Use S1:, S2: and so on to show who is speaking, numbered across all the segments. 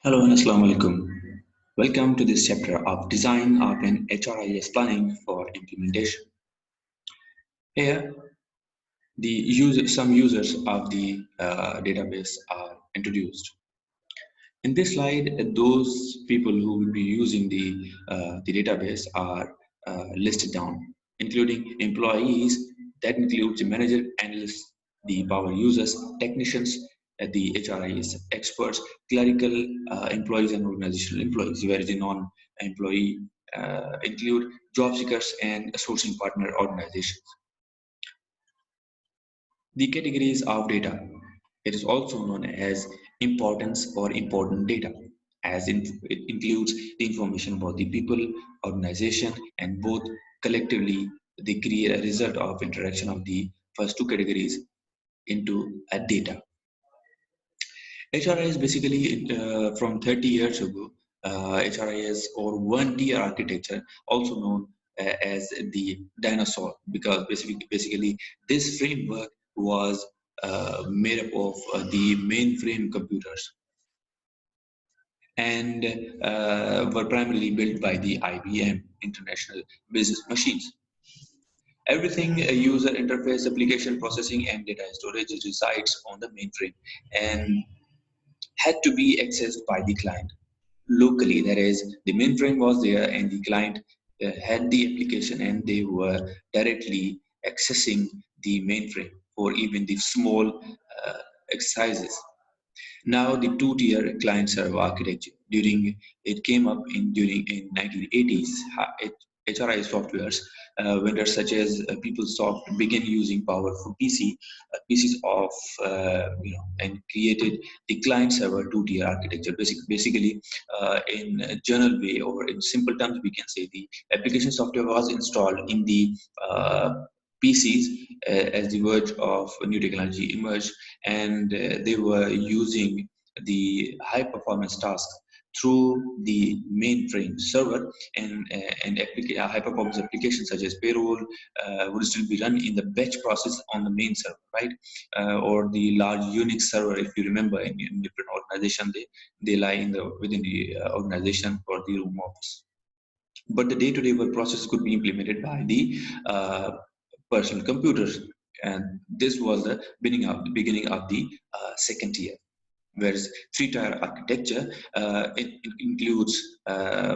S1: Hello and Assalamu alaikum. Welcome to this chapter of Design of an HRIS Planning for Implementation. Here, some users of the database are introduced. In this slide, those people who will be using the database are listed down, including employees. That includes the manager, analysts, the power users, technicians, the HRIS experts, clerical employees, and organizational employees, whereas the non-employee include job seekers and sourcing partner organizations. The categories of data. It is also known as importance or important data, it includes the information about the people, organization, and both collectively they create a result of interaction of the first two categories into a data. HRIS basically from 30 years ago, HRIS or one tier architecture, also known as the dinosaur, because basically this framework was made up of the mainframe computers and were primarily built by the IBM International Business Machines. Everything user interface, application processing, and data storage resides on the mainframe and had to be accessed by the client locally. That is, the mainframe was there and the client had the application and they were directly accessing the mainframe for even the small exercises. Now the two-tier client-server architecture during it came up during in 1980s. HRI softwares vendors such as PeopleSoft began using powerful PCs of and created the client-server two-tier architecture. Basically, in general way or in simple terms, we can say the application software was installed in the PCs as the verge of new technology emerged, and they were using the high performance tasks through the mainframe server, and high performance applications such as payroll would still be run in the batch process on the main server, right? Or the large Unix server, if you remember, in different organization, they lie within the organization for the room office. But the day-to-day work process could be implemented by the personal computers, and this was the beginning of the second tier. Whereas three-tier architecture it includes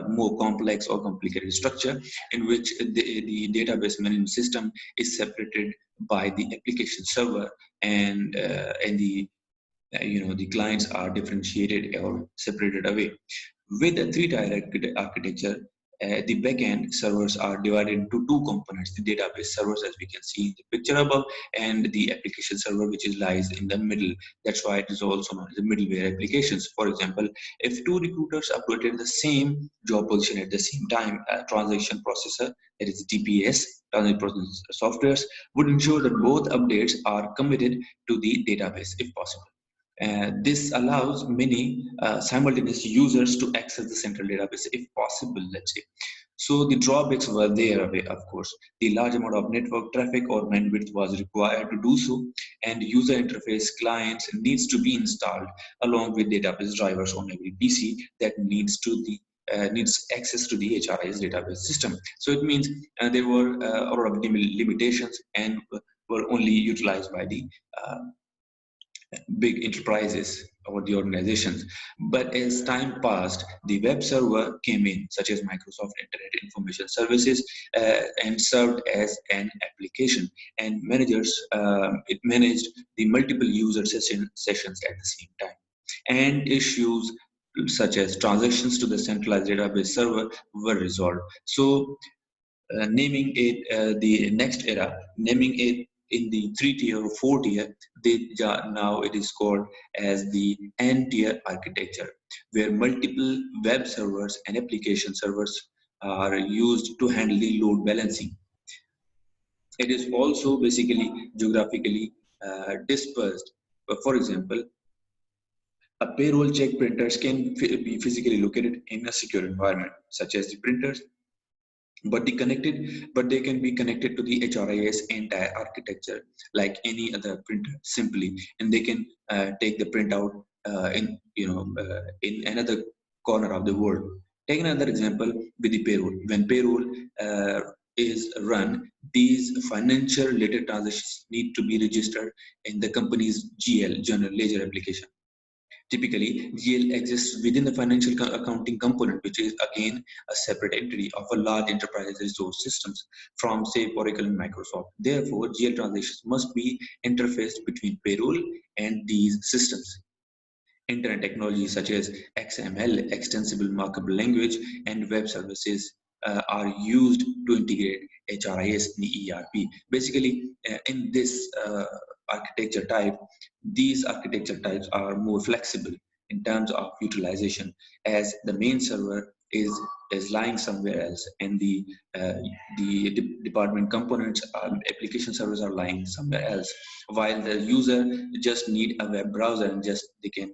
S1: more complex or complicated structure in which the database management system is separated by the application server, and the clients are differentiated or separated away. With a three-tier architecture, the backend servers are divided into two components: the database servers, as we can see in the picture above, and the application server, which lies in the middle. That's why it is also known as the middleware applications. For example, if two recruiters uploaded the same job position at the same time, a transaction processor, that is TPS, transaction processor softwares, would ensure that both updates are committed to the database if possible. This allows many simultaneous users to access the central database if possible, let's say. So the drawbacks were there, of course. The large amount of network traffic or bandwidth was required to do so, and user interface clients needs to be installed along with database drivers on every PC that needs access to the HRIS database system. So it means there were a lot of limitations and were only utilized by the big enterprises or the organizations. But as time passed, the web server came in, such as Microsoft Internet Information Services, and served as an application. And it managed the multiple user sessions at the same time. And issues such as transactions to the centralized database server were resolved. So naming it the next era, naming it in the three-tier or four-tier, now it is called as the N-tier architecture, where multiple web servers and application servers are used to handle the load balancing. It is also basically geographically dispersed. For example, a payroll check printers can be physically located in a secure environment, such as the printers, but they can be connected to the HRIS entire architecture like any other printer simply, and they can take the printout in another corner of the world. Take another example with the payroll. When payroll is run, these financial related transactions need to be registered in the company's GL, General Ledger application. Typically, GL exists within the financial accounting component, which is again a separate entity of a large enterprise resource systems from, say, Oracle and Microsoft. Therefore, GL transactions must be interfaced between payroll and these systems. Internet technologies such as XML, extensible markup language, and web services are used to integrate HRIS in ERP. Basically, in this architecture type, these architecture types are more flexible in terms of utilization, as the main server is lying somewhere else, and uh, department components, application servers are lying somewhere else, while the user just need a web browser and just they can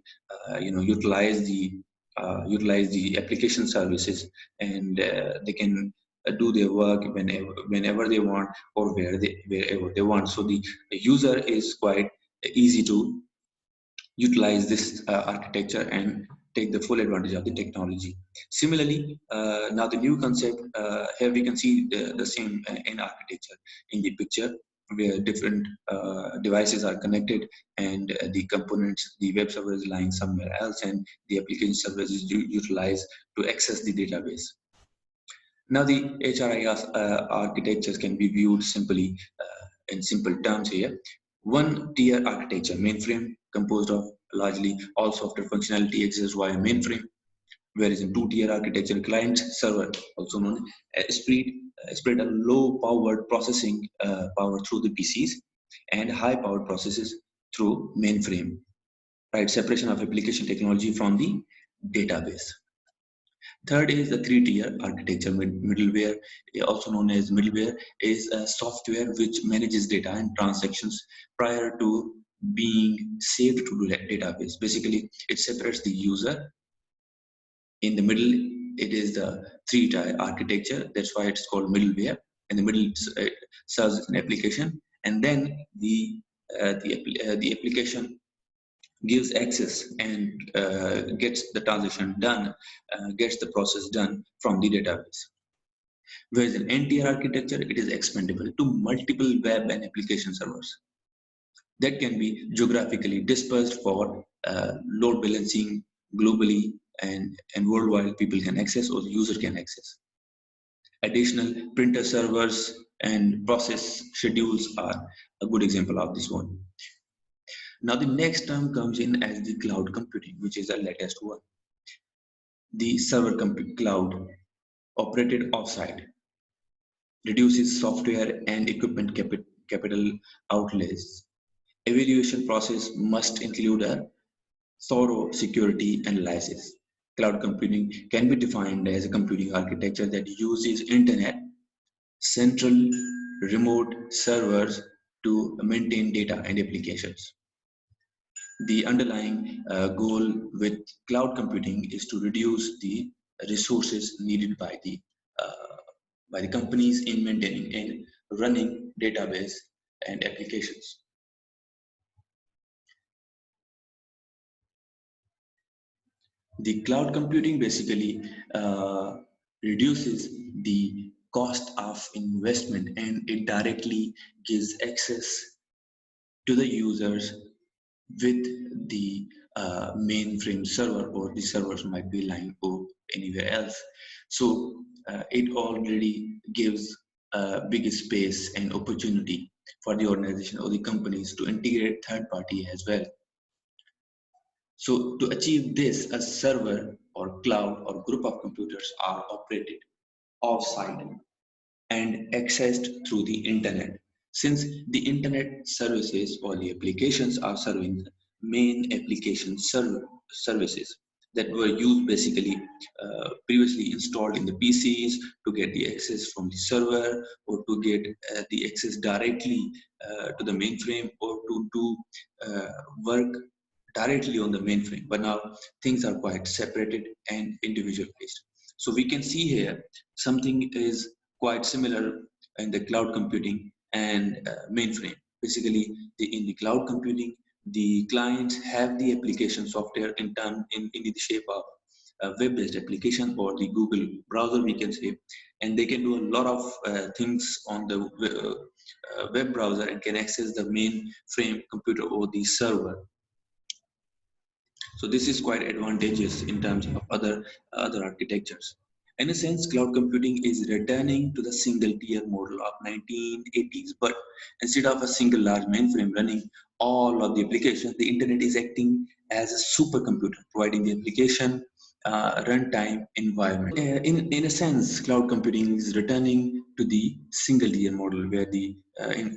S1: utilize the application services, and they can do their work whenever they want, or wherever they want. So the user is quite easy to utilize this architecture and take the full advantage of the technology. Similarly, now the new concept, here we can see the same in architecture in the picture, where different devices are connected, and the components, the web server is lying somewhere else, and the application server is utilized to access the database. Now the HRIS architectures can be viewed simply in simple terms here. One tier architecture, mainframe, composed of largely all software functionality exists via mainframe, whereas in two-tier architecture, client server, also known as spread a low-powered processing power through the PCs and high-powered processes through mainframe. Right, separation of application technology from the database. Third is the three-tier architecture. Middleware, also known as middleware, is a software which manages data and transactions prior to being saved to the database. Basically, it separates the user. In the middle, it is the three-tier architecture. That's why it's called middleware. In the middle, it serves as an application, and then the application gives access and gets the transaction done, gets the process done from the database. Whereas in n-tier architecture, it is expandable to multiple web and application servers that can be geographically dispersed for load balancing globally, and worldwide people can access, or the user can access. Additional printer servers and process schedules are a good example of this one. Now the next term comes in as the cloud computing, which is the latest one. The server cloud operated offsite reduces software and equipment capital outlays. Evaluation process must include a thorough security analysis. Cloud computing can be defined as a computing architecture that uses internet, central, remote servers to maintain data and applications. The underlying goal with cloud computing is to reduce the resources needed by the companies in maintaining and running database and applications. The cloud computing basically reduces the cost of investment, and it directly gives access to the users with the mainframe server, or the servers might be lying or anywhere else. So it already gives a big space and opportunity for the organization or the companies to integrate third party as well. So to achieve this, a server or cloud or group of computers are operated offsite and accessed through the internet. Since the internet services or the applications are serving the main application services that were used basically previously installed in the PCs to get the access from the server, or to get the access directly to the mainframe, or to do work directly on the mainframe. But now things are quite separated and individualized. So we can see here something is quite similar in the cloud computing and mainframe. Basically, in the cloud computing, The clients have the application software in the shape of a web-based application or the Google browser, we can say, and they can do a lot of things on the web browser and can access the mainframe computer or the server. So this is quite advantageous in terms of other architectures. In a sense, cloud computing is returning to the single tier model of 1980s, but instead of a single large mainframe running all of the applications, the internet is acting as a supercomputer, providing the application runtime environment. In a sense, cloud computing is returning to the single tier model where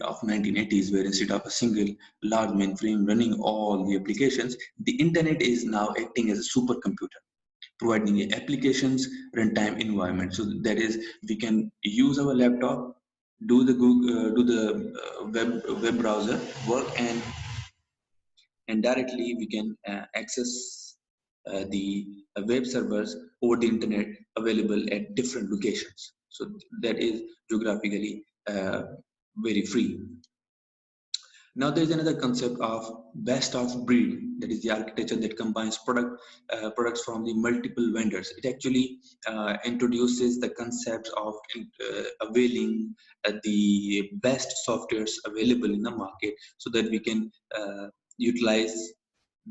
S1: of 1980s, where instead of a single large mainframe running all the applications, the internet is now acting as a supercomputer, providing a applications runtime environment. So that is, we can use our laptop, do the Google, do the web browser work, and directly we can access the web servers over the internet available at different locations. So that is geographically very free. Now there is another concept of best of breed, that is the architecture that combines products from the multiple vendors. It actually introduces the concept of availing the best softwares available in the market so that we can utilize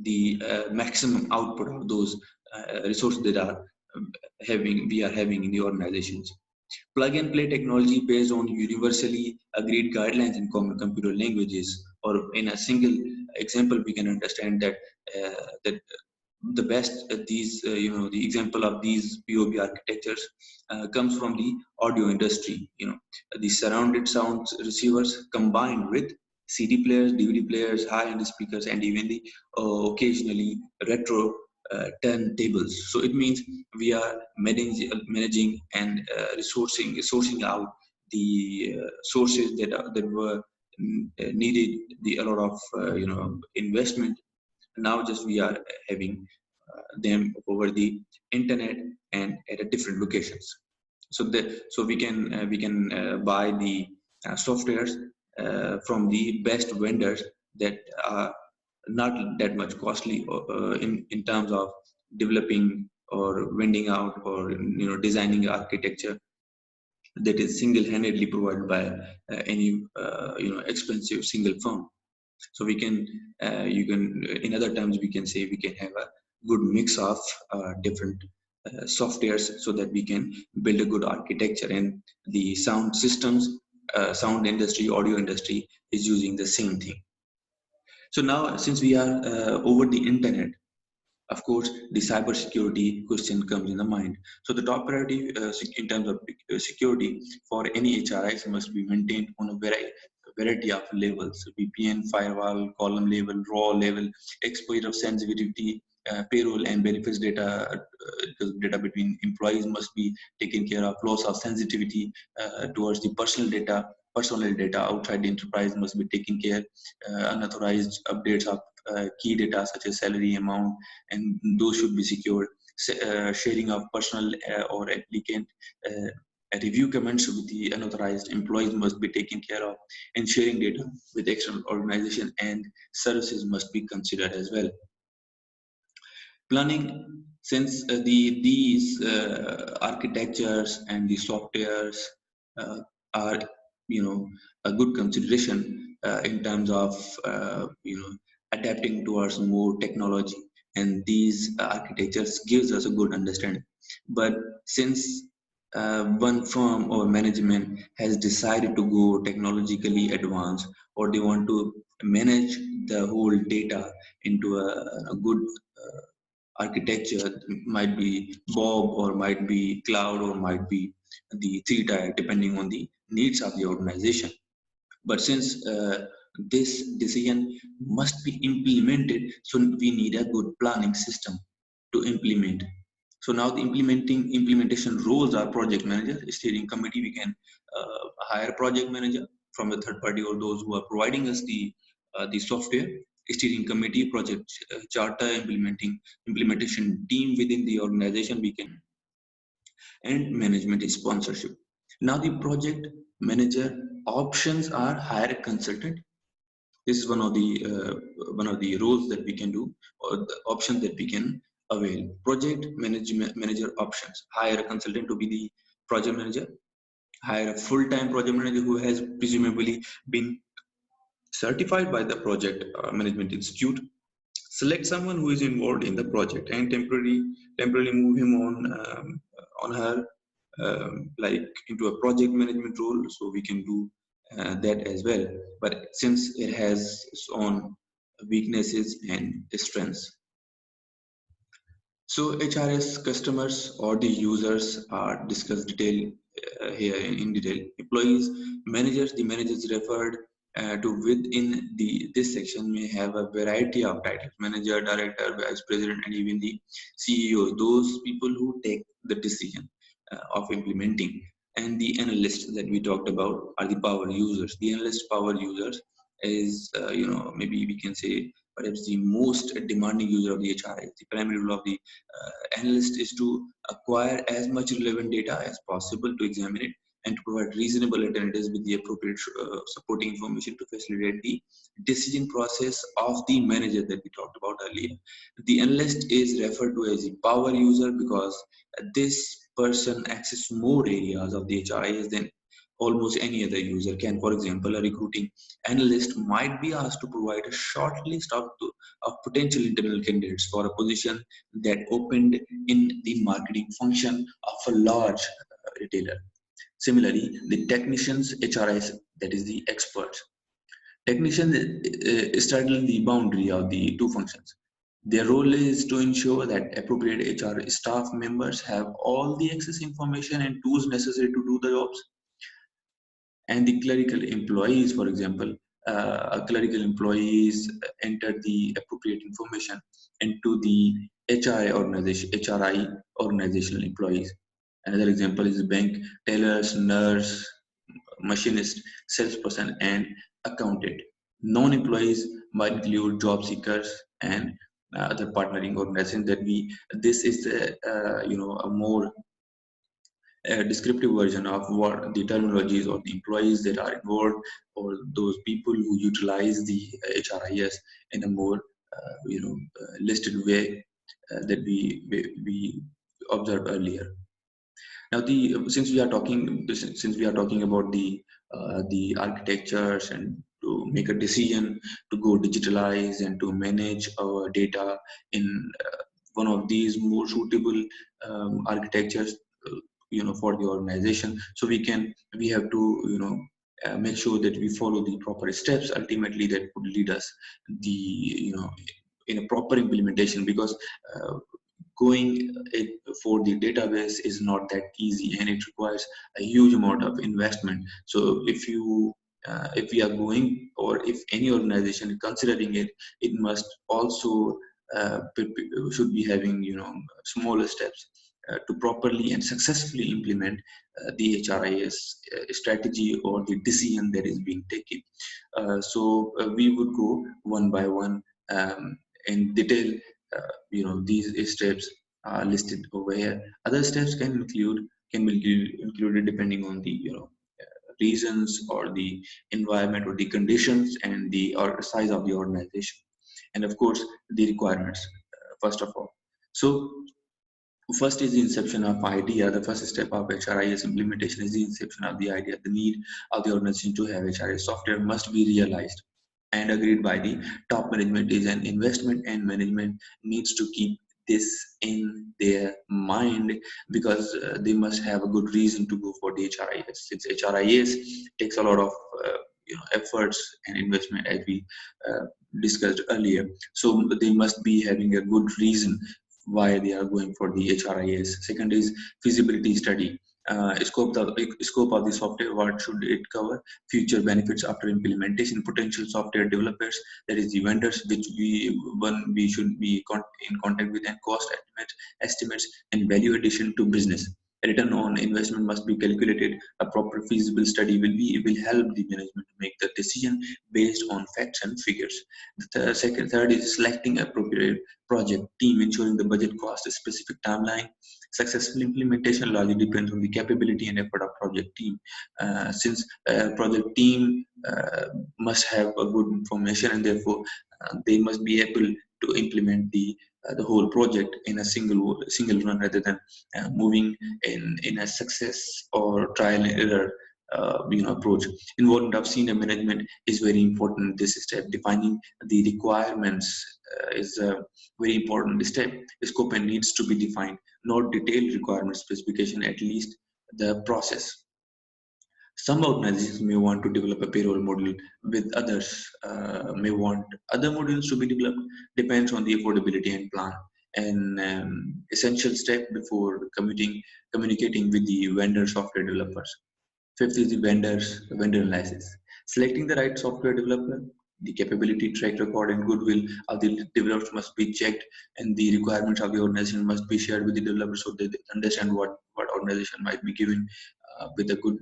S1: the maximum output of those resources that we are having in the organizations. Plug and play technology based on universally agreed guidelines in common computer languages, or in a single example, we can understand that the best the example of these POB architectures comes from the audio industry. The surrounded sound receivers combined with CD players, DVD players, high-end speakers, and even the occasionally retro turntables. So it means we are managing and sourcing out the sources that were needed a lot of investment. Now just we are having them over the internet and at a different locations. So we can buy the softwares from the best vendors that are not that much costly in terms of developing or vending out or designing architecture that is single-handedly provided by any expensive single firm. So we can you can in other terms we can say we can have a good mix of different softwares so that we can build a good architecture, and the sound systems, sound industry, audio industry is using the same thing. So now, since we are over the internet, of course, the cybersecurity question comes in the mind. So the top priority in terms of security for any HRIs must be maintained on a variety of levels: VPN, firewall, column level, raw level, exposure of sensitivity, payroll and benefits data between employees must be taken care of. Loss of sensitivity towards the personal data outside the enterprise must be taken care. Unauthorized updates of key data such as salary amount, and those should be secured. Sharing of personal or applicant review comments with the unauthorized employees must be taken care of, and sharing data with external organizations and services must be considered as well. Planning, since these architectures and the softwares are a good consideration in terms of adapting towards more technology, and these architectures gives us a good understanding. But since one firm or management has decided to go technologically advanced, or they want to manage the whole data into a good architecture, might be Bob or might be cloud or might be the three tier, depending on the needs of the organization. But since this decision must be implemented, so we need a good planning system to implement. So now the implementation roles are project manager, steering committee. We can hire project manager from a third party or those who are providing us the software. Steering committee, project charter, implementation team within the organization. We can, and management is sponsorship. Now the project manager options are hire a consultant This is one of the roles that we can do, or the options that we can avail. Project management manager options: hire a consultant to be the project manager, hire a full-time project manager who has presumably been certified by the project management institute, select someone who is involved in the project and temporarily move him on her like into a project management role, so we can do that as well, but since it has its own weaknesses and strengths. So HRS customers or the users are discussed here in detail. Employees, managers, the managers referred to within this section may have a variety of titles: manager, director, vice president, and even the CEO. Those people who take the decision of implementing. And the analysts that we talked about are the power users. The analyst power users is maybe we can say perhaps the most demanding user of the HRIS. The primary role of the analyst is to acquire as much relevant data as possible, to examine it, and to provide reasonable alternatives with the appropriate supporting information to facilitate the decision process of the manager that we talked about earlier. The analyst is referred to as a power user because this person accesses more areas of the HRIS than almost any other user can. For example, a recruiting analyst might be asked to provide a short list of potential internal candidates for a position that opened in the marketing function of a large retailer. Similarly, the technicians, HRIS, that is the experts. Technicians straddle the boundary of the two functions. Their role is to ensure that appropriate HR staff members have all the access information and tools necessary to do the jobs. And the clerical employees, for example, clerical employees enter the appropriate information into the HRI organizational employees. Another example is bank tellers, nurse, machinist, salesperson, and accountant. Non-employees might include job seekers and other partnering organizations that we. This is a more descriptive version of what the terminologies or the employees that are involved, or those people who utilize the HRIS in a more listed way that we observed earlier. Now, since we are talking about the architectures and to make a decision to go digitalize and to manage our data in one of these more suitable architectures, for the organization. So we have to make sure that we follow the proper steps. Ultimately, that would lead us the in a proper implementation, because going for the database is not that easy and it requires a huge amount of investment. So if we are going, or if any organization is considering it, it must also should be having smaller steps to properly and successfully implement the HRIS strategy or the decision that is being taken. So we would go one by one in detail. These steps are listed over here. Other steps can be included depending on the reasons or the environment or the conditions and the or size of the organization, and of course the requirements. First of all, so first is the inception of idea. The first step of HRIS implementation is the inception of the idea. The need of the organization to have HRIS software must be realized and agreed by the top management. Is an investment, and management needs to keep this in their mind, because they must have a good reason to go for the HRIS. Since HRIS takes a lot of efforts and investment, as we discussed earlier, so they must be having a good reason why they are going for the HRIS. Second is feasibility study. Scope of the software, what should it cover, future benefits after implementation, potential software developers, that is the vendors which we should be in contact with, and cost estimates and value addition to business. A return on investment must be calculated. A proper feasible study will help the management to make the decision based on facts and figures. Third is selecting appropriate project team, ensuring the budget cost a specific timeline. Successful implementation largely depends on the capability and effort of project team. Since project team must have a good information, and therefore they must be able to implement the whole project in a single run, rather than moving in a success or trial and error approach. Involvement of senior management is very important. This step, defining the requirements, is a very important step. The scope and needs to be defined, not detailed requirement specification, at least the process. Some organizations may want to develop a payroll module, with others may want other modules to be developed. Depends on the affordability and plan. An essential step before communicating with the vendor software developers. Fifth is the vendor analysis. Selecting the right software developer, the capability, track record, and goodwill of the developers must be checked, and the requirements of the organization must be shared with the developers so they understand what organization might be given with a good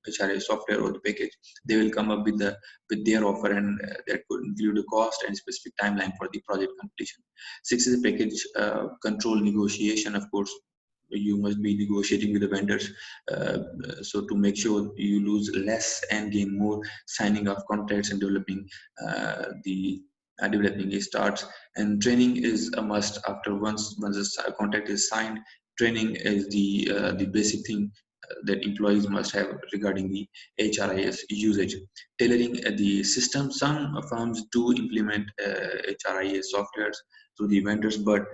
S1: HRIS software or the package. They will come up with their offer, and that could include the cost and specific timeline for the project completion. Six is the package control negotiation. Of course, you must be negotiating with the vendors, so to make sure you lose less and gain more, signing of contracts and the developing starts. And training is a must. After once the contract is signed, training is the basic thing that employees must have regarding the HRIS usage. Tailoring the system. Some firms do implement HRIS softwares through the vendors, but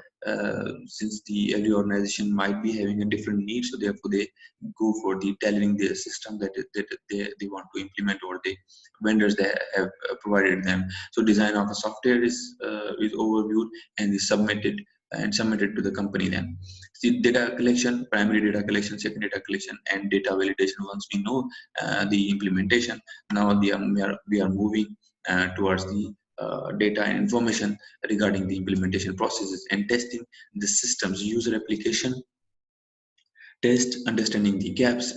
S1: since the every organization might be having a different need, so therefore they go for the tailoring their system that they want to implement, or the vendors that have provided them. So design of a software is overviewed and is submitted to the company. Then see data collection, primary data collection, second data collection, and data validation. Once we know the implementation, now we are moving towards the data and information regarding the implementation processes, and testing the systems. User application test, understanding the gaps,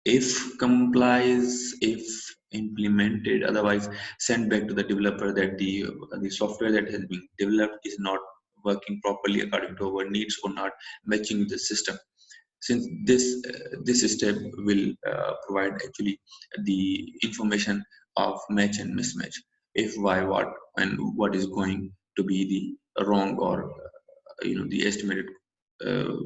S1: if complies, if implemented, otherwise send back to the developer that the software that has been developed is not working properly according to our needs or not matching the system. Since this step will provide actually the information of match and mismatch, if, why, what, and what is going to be the wrong, or the estimated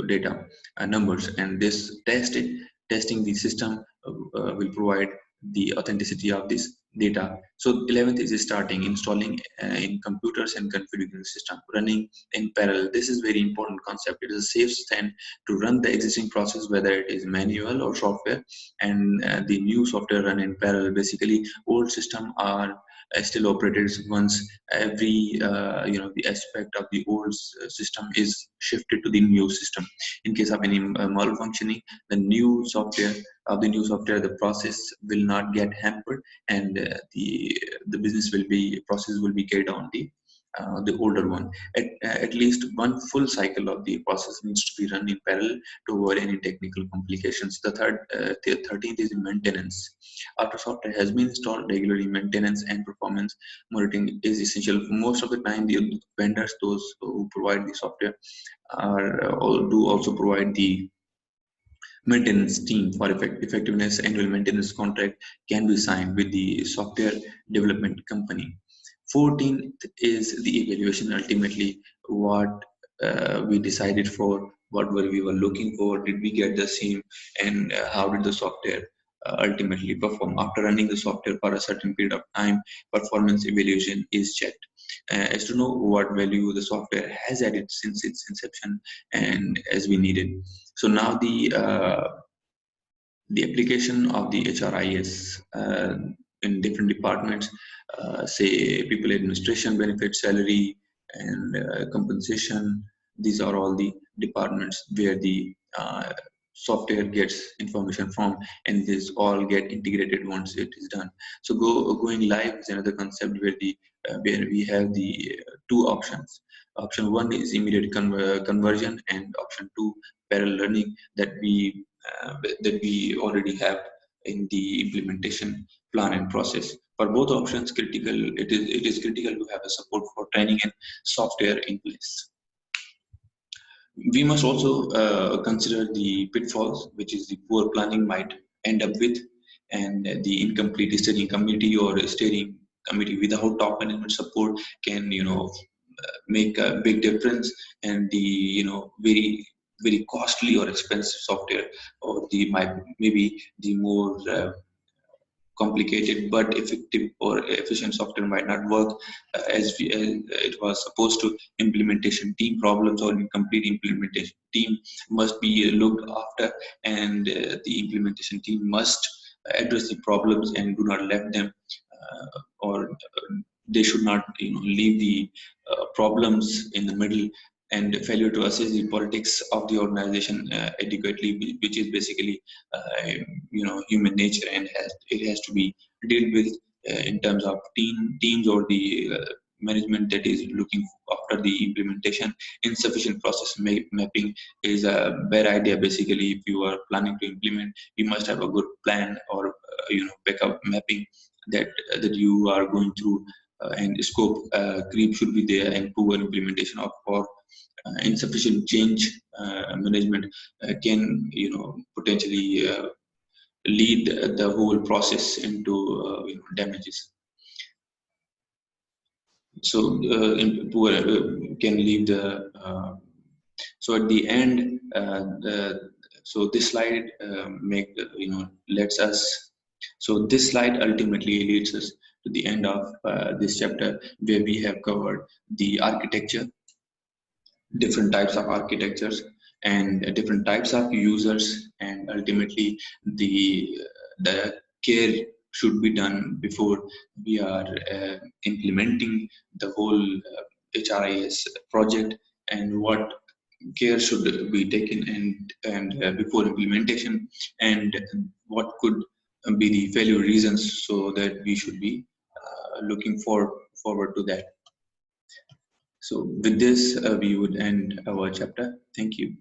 S1: data numbers. And this testing the system will provide the authenticity of this data. So 11th is starting installing in computers and configuring the system, running in parallel. This is very important concept. It is a safe stand to run the existing process, whether it is manual or software, and the new software run in parallel. Basically, old system are still operated once every the aspect of the old system is shifted to the new system. In case of any malfunctioning, the new software, the process will not get hampered, and the business will be process will be carried on the older one. At least one full cycle of the process needs to be run in parallel to avoid any technical complications. The 13th is maintenance. After software has been installed, regularly maintenance and performance monitoring is essential. Most of the time, the vendors, those who provide the software, do also provide the maintenance team for effectiveness. Annual maintenance contract can be signed with the software development company. 14th is the evaluation. Ultimately, what we decided for, what were we were looking for, did we get the same, and how did the software ultimately perform. After running the software for a certain period of time, performance evaluation is checked as to know what value the software has added since its inception and as we needed. So now the application of the HRIS in different departments, say people administration, benefits, salary, and compensation. These are all the departments where the software gets information from, and this all get integrated once it is done. So going live is another concept where we have the two options. Option one is immediate conversion, and option two, parallel learning, that we that we already have in the implementation plan and process. For both options, it is critical to have a support for training and software in place. We must also consider the pitfalls, which is the poor planning might end up with, and the incomplete steering committee or steering committee without top management support can, make a big difference, and the, very costly or expensive software, or the might maybe the more complicated but effective or efficient software might not work as it was supposed to. Implementation team problems or incomplete implementation team must be looked after, and the implementation team must address the problems and do not let them, or they should not, leave the problems in the middle, and failure to assess the politics of the organization adequately, which is basically human nature, and it has to be dealt with in terms of teams or the management that is looking after the implementation. Insufficient process mapping is a bad idea. Basically, if you are planning to implement, you must have a good plan, or backup mapping that you are going through, and scope creep should be there, and poor implementation of or insufficient change management can, potentially lead the whole process into damages. So poor can lead the so at the end, so this slide make lets us. So this slide ultimately leads us to the end of this chapter, where we have covered the architecture, different types of architectures, and different types of users, and ultimately the care should be done before we are implementing the whole HRIS project, and what care should be taken, and before implementation, and what could be the failure reasons, so that we should be looking forward to that. So with this, we would end our chapter. Thank you.